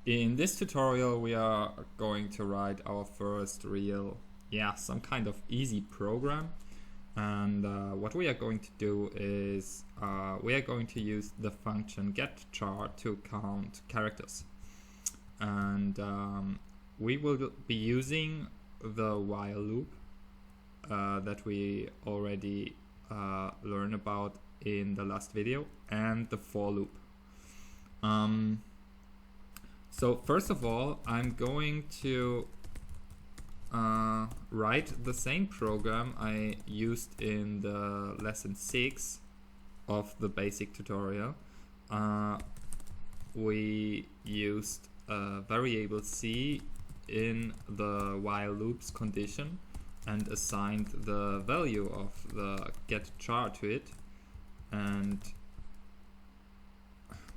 In this tutorial we are going to write our first real, some kind of easy program. And what we are going to do is we are going to use the function getChar to count characters. And we will be using the while loop that we already learned about in the last video, and the for loop. So first of all, I'm going to write the same program I used in the lesson 6 of the basic tutorial. We used a variable c in the while loops condition and assigned the value of the getChar to it, and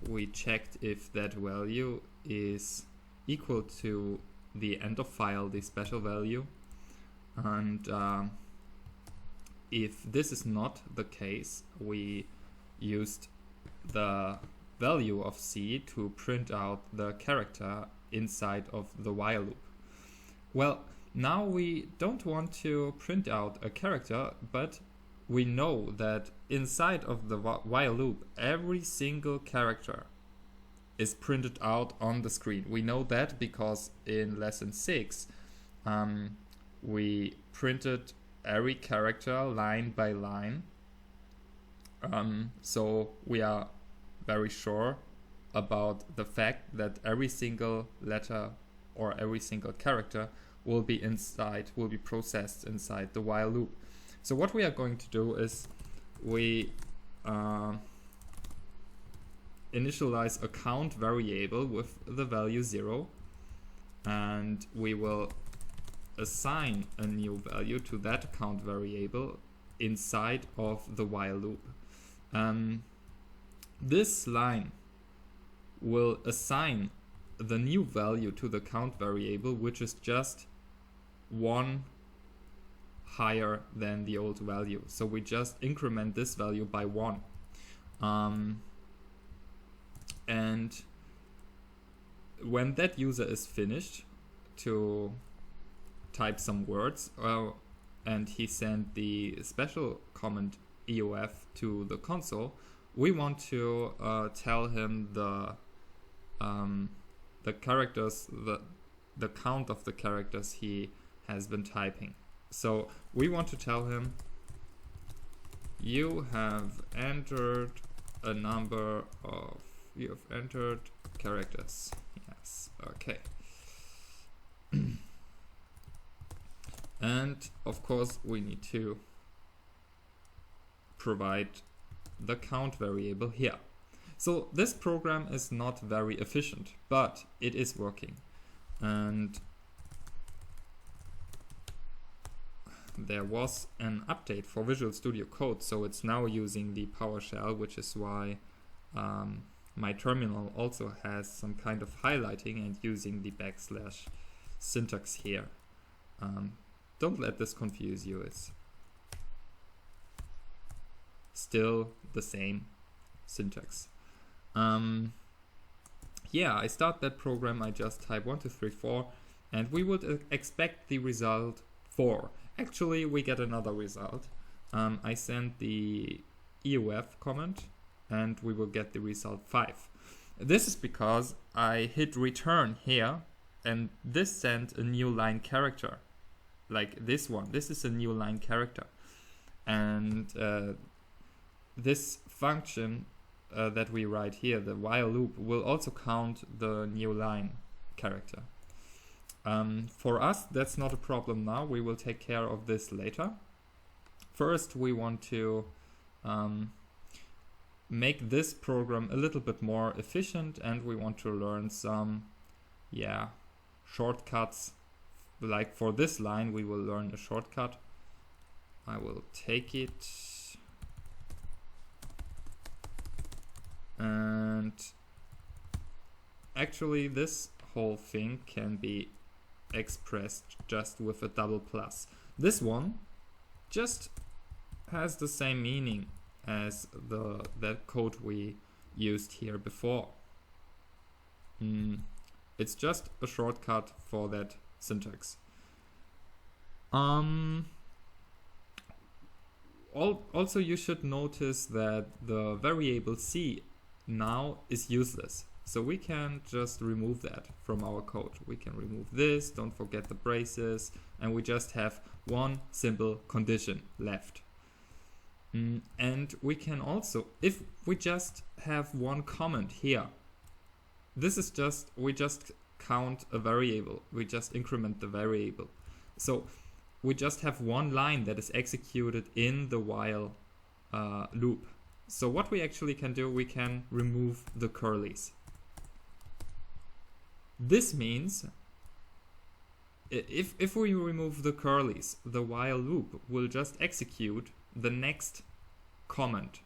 we checked if that value is equal to the end of file, the special value, and if this is not the case, we used the value of c to print out the character inside of the while loop. Well, now we don't want to print out a character, but we know that inside of the while loop every single character is printed out on the screen. We know that because in lesson 6 we printed every character line by line, so we are very sure about the fact that every single letter or every single character will be processed inside the while loop. So what we are going to do is we initialize a count variable with the value 0, and we will assign a new value to that count variable inside of the while loop. This line will assign the new value to the count variable, which is just 1 higher than the old value. So we just increment this value by 1. And when that user is finished to type some words, and he sent the special comment EOF to the console, we want to tell him the characters, the count of the characters he has been typing. So we want to tell him, you have entered characters. Yes, okay. And of course we need to provide the count variable here. So this program is not very efficient, but it is working. And there was an update for Visual Studio Code, so it's now using the PowerShell, which is why my terminal also has some kind of highlighting and using the / syntax here. Don't let this confuse you, it's still the same syntax. I start that program, I just type 1, 2, 3, 4, and we would expect the result 4. Actually, we get another result. I send the EOF comment and we will get the result 5. This is because I hit return here, and this sent a new line character, like this one. This is a new line character, and this function that we write here, the while loop, will also count the new line character. For us, that's not a problem now. We will take care of this later. First, we want to make this program a little bit more efficient, and we want to learn some shortcuts. Like for this line, we will learn a shortcut. I will take it, and actually this whole thing can be expressed just with a double plus. This one just has the same meaning as that code we used here before. It's just a shortcut for that syntax. Also, you should notice that the variable c now is useless. So we can just remove that from our code. We can remove this, don't forget the braces, and we just have one simple condition left. And we can also, if we just have one comment here, this is just, we just count a variable, we just increment the variable. So we just have one line that is executed in the while loop. So what we actually can do, we can remove the curlies. This means if we remove the curlies, the while loop will just execute the next comment.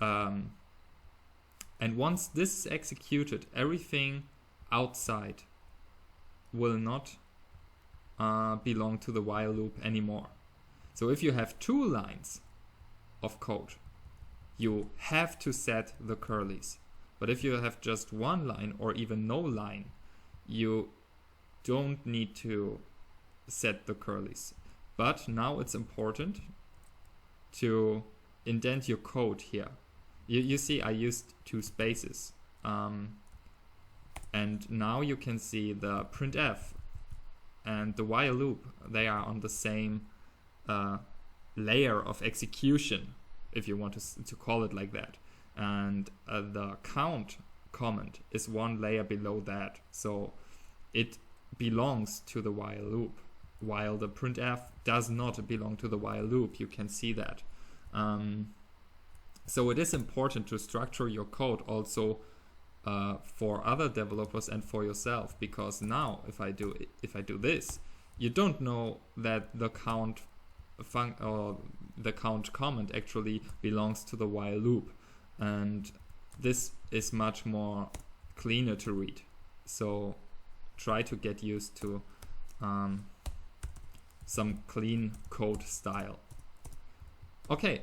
And once this is executed, everything outside will not belong to the while loop anymore. So if you have 2 lines of code, you have to set the curlies. But if you have just 1 line or even no line, you don't need to set the curlies. But now it's important to indent your code here. You see I used 2 spaces. And now you can see the printf and the while loop, they are on the same layer of execution, if you want to call it like that. And the count comment is 1 layer below that. So it belongs to the while loop, while the printf does not belong to the while loop. You can see that. So it is important to structure your code also for other developers and for yourself, because now if I do this, you don't know that the count comment actually belongs to the while loop, and this is much more cleaner to read. So try to get used to some clean code style. Okay,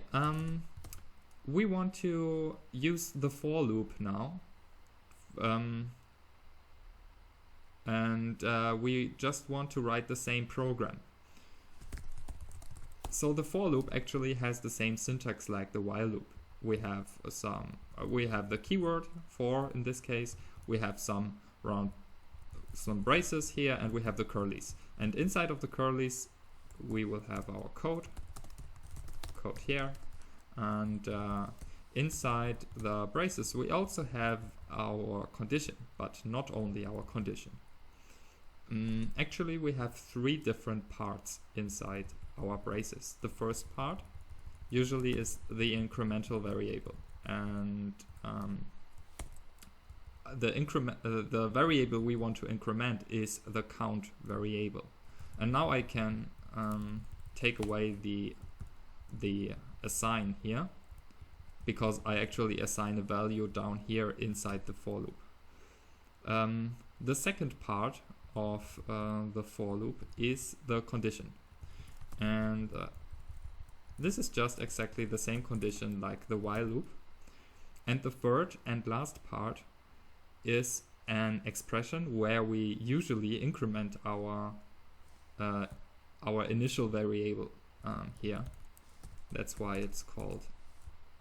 we want to use the for loop now. We just want to write the same program. So the for loop actually has the same syntax like the while loop. We have the keyword for, in this case, we have some braces here, and we have the curlies. And inside of the curlies, we will have our code here, and inside the braces, we also have our condition, but not only our condition. Actually, we have 3 different parts inside our braces. The first part usually is the incremental variable, and the variable we want to increment is the count variable. And now I can take away the assign here, because I actually assign a value down here inside the for loop. The second part of the for loop is the condition, and this is just exactly the same condition like the while loop. And the third and last part is an expression where we usually increment our initial variable here. That's why it's called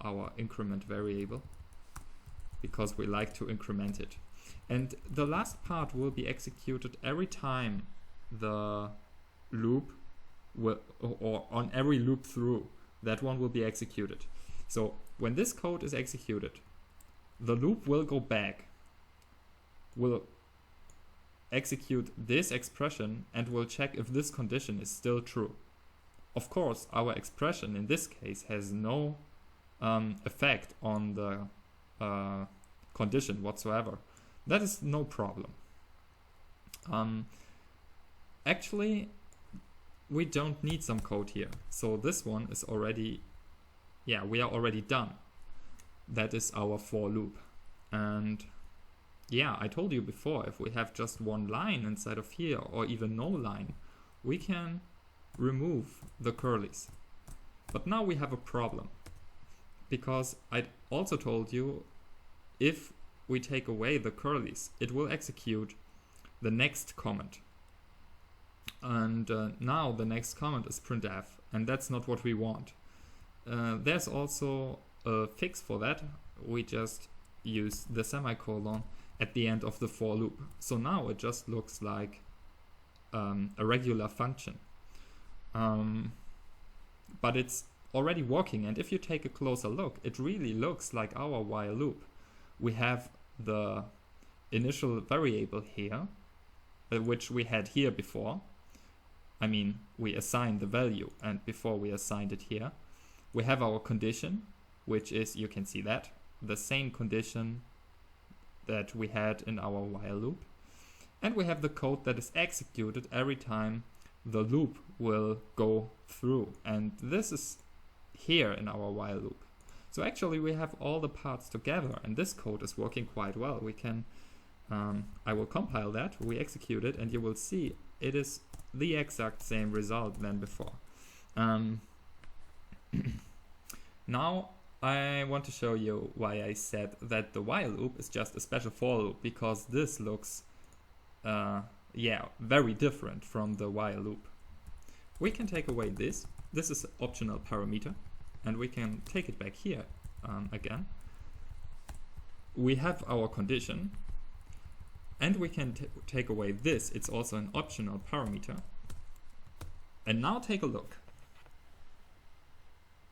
our increment variable, because we like to increment it. And the last part will be executed every time the loop will, or on every loop through, that one will be executed. So when this code is executed, the loop will go back, will execute this expression, and will check if this condition is still true. Of course, our expression in this case has no effect on the condition whatsoever. That is no problem. Actually, we don't need some code here. So this one is already, we are already done. That is our for loop. And I told you before, if we have just 1 line inside of here, or even no line, we can remove the curlies. But now we have a problem, because I also told you if we take away the curlies, it will execute the next comment. And now the next comment is printf, and that's not what we want. There's also a fix for that. We just use the semicolon at the end of the for loop. So now it just looks like a regular function. But it's already working, and if you take a closer look, it really looks like our while loop. We have the initial variable here, which we had here before. I mean, we assigned the value, and before we assigned it here. We have our condition, which is, you can see that, the same condition that we had in our while loop. And we have the code that is executed every time the loop will go through. And this is here in our while loop. So actually we have all the parts together, and this code is working quite well. We can, I will compile that, we execute it, and you will see it is the exact same result than before. Now I want to show you why I said that the while loop is just a special for loop, because this looks very different from the while loop. We can take away this. This is an optional parameter, and we can take it back here again. We have our condition, and we can take away this. It's also an optional parameter. And now take a look.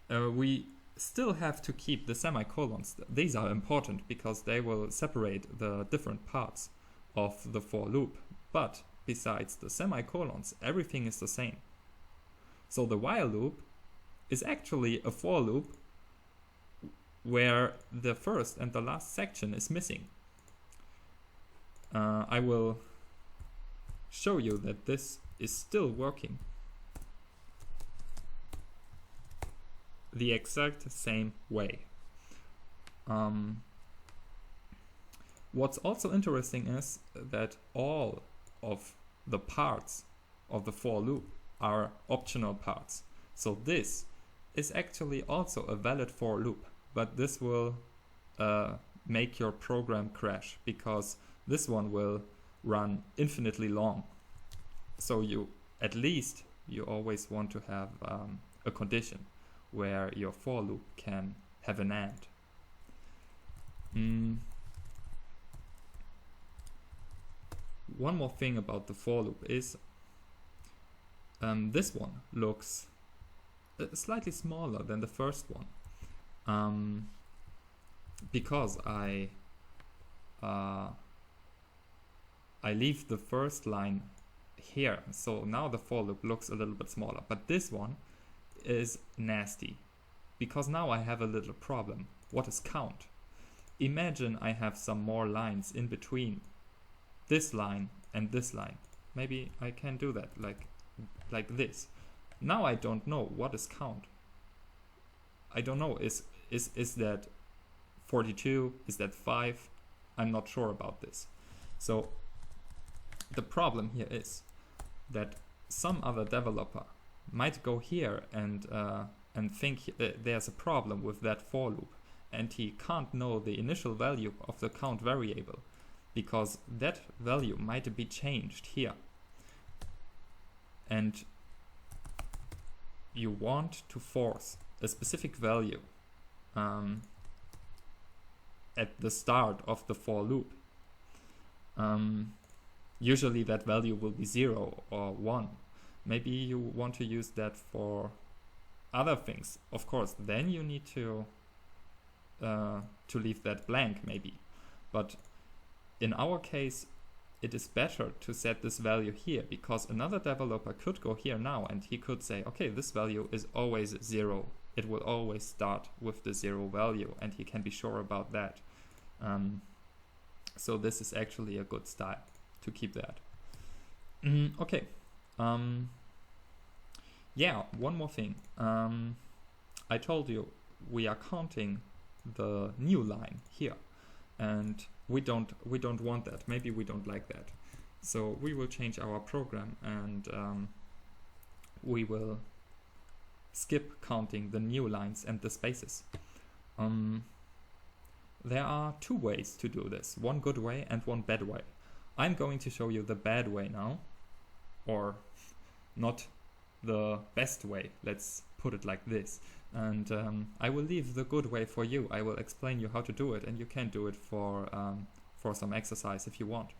We still have to keep the semicolons. These are important because they will separate the different parts of the for loop. But besides the semicolons, everything is the same. So the while loop is actually a for loop where the first and the last section is missing. I will show you that this is still working the exact same way. What's also interesting is that all of the parts of the for loop are optional parts. So this is actually also a valid for loop, but this will make your program crash because this one will run infinitely long. So you always want to have a condition where your for loop can have an end. One more thing about the for loop is this one looks slightly smaller than the first one, because I leave the first line here, so now the for loop looks a little bit smaller. But this one is nasty because now I have a little problem. What is count? Imagine I have some more lines in between this line and this line. Maybe I can do that like this. Now I don't know what is count. I don't know, is that 42? Is that 5? I'm not sure about this. So the problem here is that some other developer might go here and think there's a problem with that for loop, and he can't know the initial value of the count variable because that value might be changed here. And you want to force a specific value at the start of the for loop. Usually that value will be 0 or 1. Maybe you want to use that for other things. Of course, then you need to leave that blank maybe. But in our case, it is better to set this value here, because another developer could go here now and he could say, okay, this value is always 0. It will always start with the 0 value, and he can be sure about that. So this is actually a good style to keep that. Okay. Yeah, one more thing. I told you we are counting the new line here, and we don't want that. Maybe we don't like that. So we will change our program, and we will skip counting the new lines and the spaces. There are two ways to do this, one good way and one bad way. I'm going to show you the bad way now, or not the best way, let's put it like this. And I will leave the good way for you. I will explain you how to do it, and you can do it for some exercise if you want.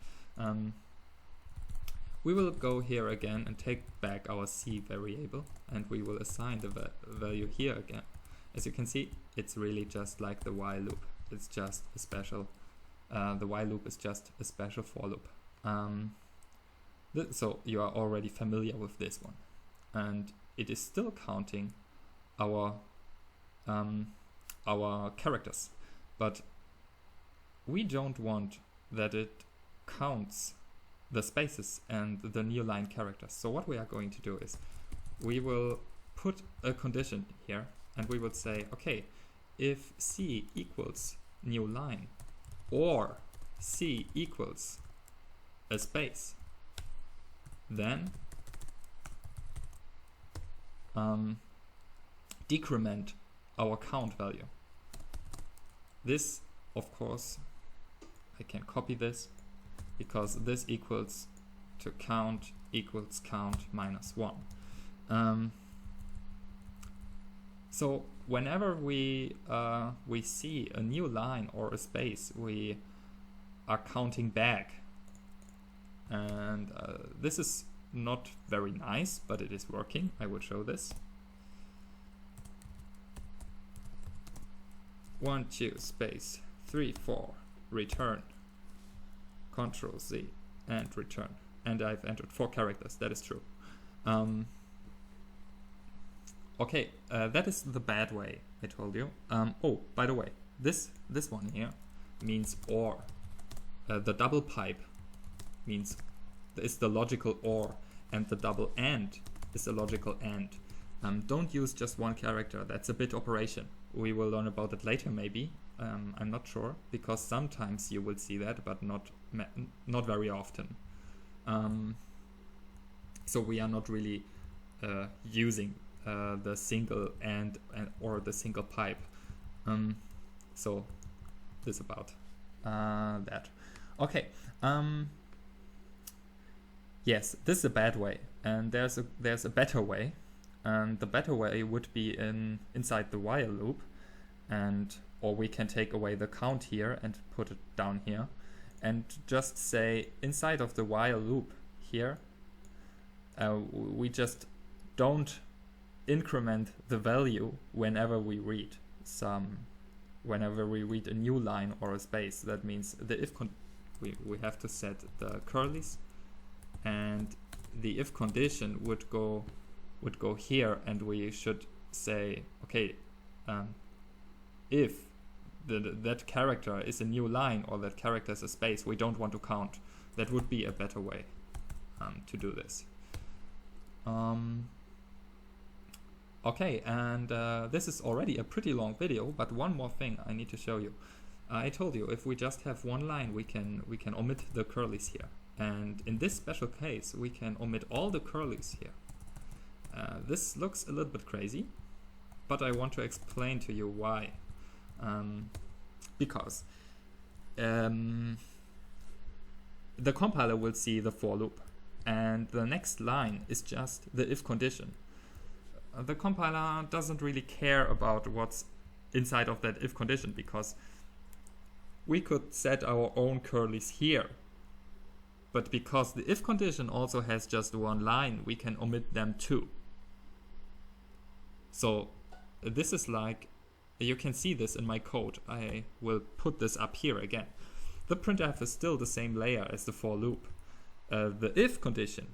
We will go here again and take back our C variable, and we will assign the value here again. As you can see, it's really just like the while loop. It's just a special, the while loop is just a special for loop. So you are already familiar with this one. And it is still counting our characters, but we don't want that it counts the spaces and the new line characters. So what we are going to do is we will put a condition here, and we would say, okay, if C equals new line or C equals a space, then decrement our count value. This, of course, I can copy this, because this equals to count equals count minus 1. So whenever we see a new line or a space, we are counting back, and this is not very nice, but it is working. I will show this. 1 2 space 3 4 return, Control Z and return, and I've entered 4 characters. That is true. Okay, that is the bad way, I told you. Oh, by the way, this one here means or. The double pipe means is the logical or, and the double and is the logical and. Don't use just one character. That's a bit operation. We will learn about it later, maybe. I'm not sure, because sometimes you will see that, but not very often. So we are not really using the single and or the single pipe. So this about that. Okay. Yes, this is a bad way, and there's a better way, and the better way would be inside the while loop, or we can take away the count here and put it down here, and just say inside of the while loop here, we just don't increment the value whenever we read a new line or a space. That means the if we have to set the curlies, and the if condition would go here, and we should say, okay, if that character is a new line or that character is a space, we don't want to count. That would be a better way to do this. Okay, and this is already a pretty long video, but one more thing I need to show you. I told you if we just have one line, we can omit the curlies here, and in this special case we can omit all the curlies here. This looks a little bit crazy, but I want to explain to you why. Because the compiler will see the for loop, and the next line is just the if condition. The compiler doesn't really care about what's inside of that if condition, because we could set our own curlies here, but because the if condition also has just one line, we can omit them too. So this is like, you can see this in my code. I will put this up here again. The printf is still the same layer as the for loop. The if condition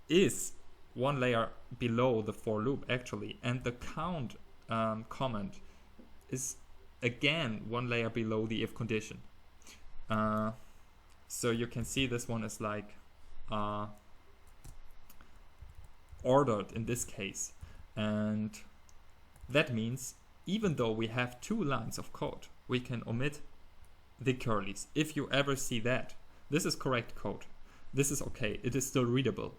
is one layer below the for loop actually, and the count comment is again one layer below the if condition. So you can see this one is like ordered in this case, and that means even though we have 2 lines of code, we can omit the curlies. If you ever see that, this is correct code. This is okay. It is still readable.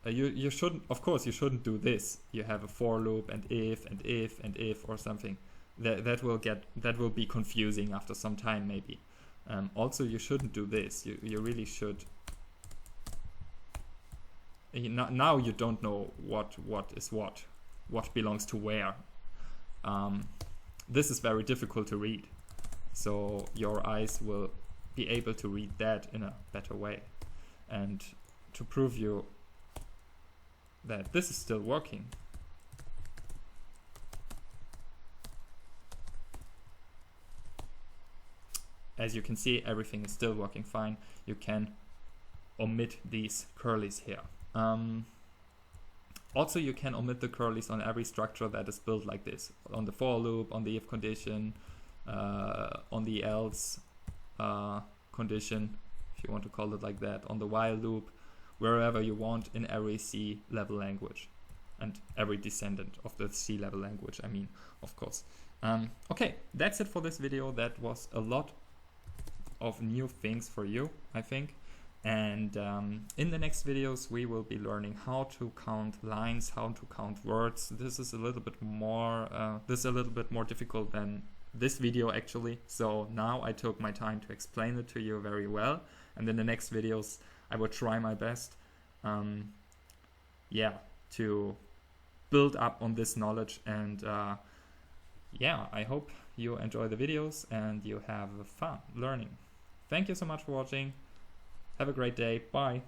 You shouldn't, of course, you shouldn't do this. You have a for loop and if and if and if or something. That will be confusing after some time maybe. Also, you shouldn't do this. You really should. Now you don't know what is what belongs to where. This is very difficult to read, so your eyes will be able to read that in a better way. And to prove you that this is still working, as you can see, everything is still working fine. You can omit these curlies here. Also, you can omit the curlies on every structure that is built like this, on the for loop, on the if condition, on the else condition, if you want to call it like that, on the while loop, wherever you want in every C level language, and every descendant of the C level language, I mean, of course. Okay, that's it for this video. That was a lot of new things for you, I think. And in the next videos we will be learning how to count lines, how to count words. This is a little bit more difficult than this video actually, so now I took my time to explain it to you very well, and in the next videos I will try my best to build up on this knowledge. And I hope you enjoy the videos and you have fun learning. Thank you so much for watching. Have a great day. Bye.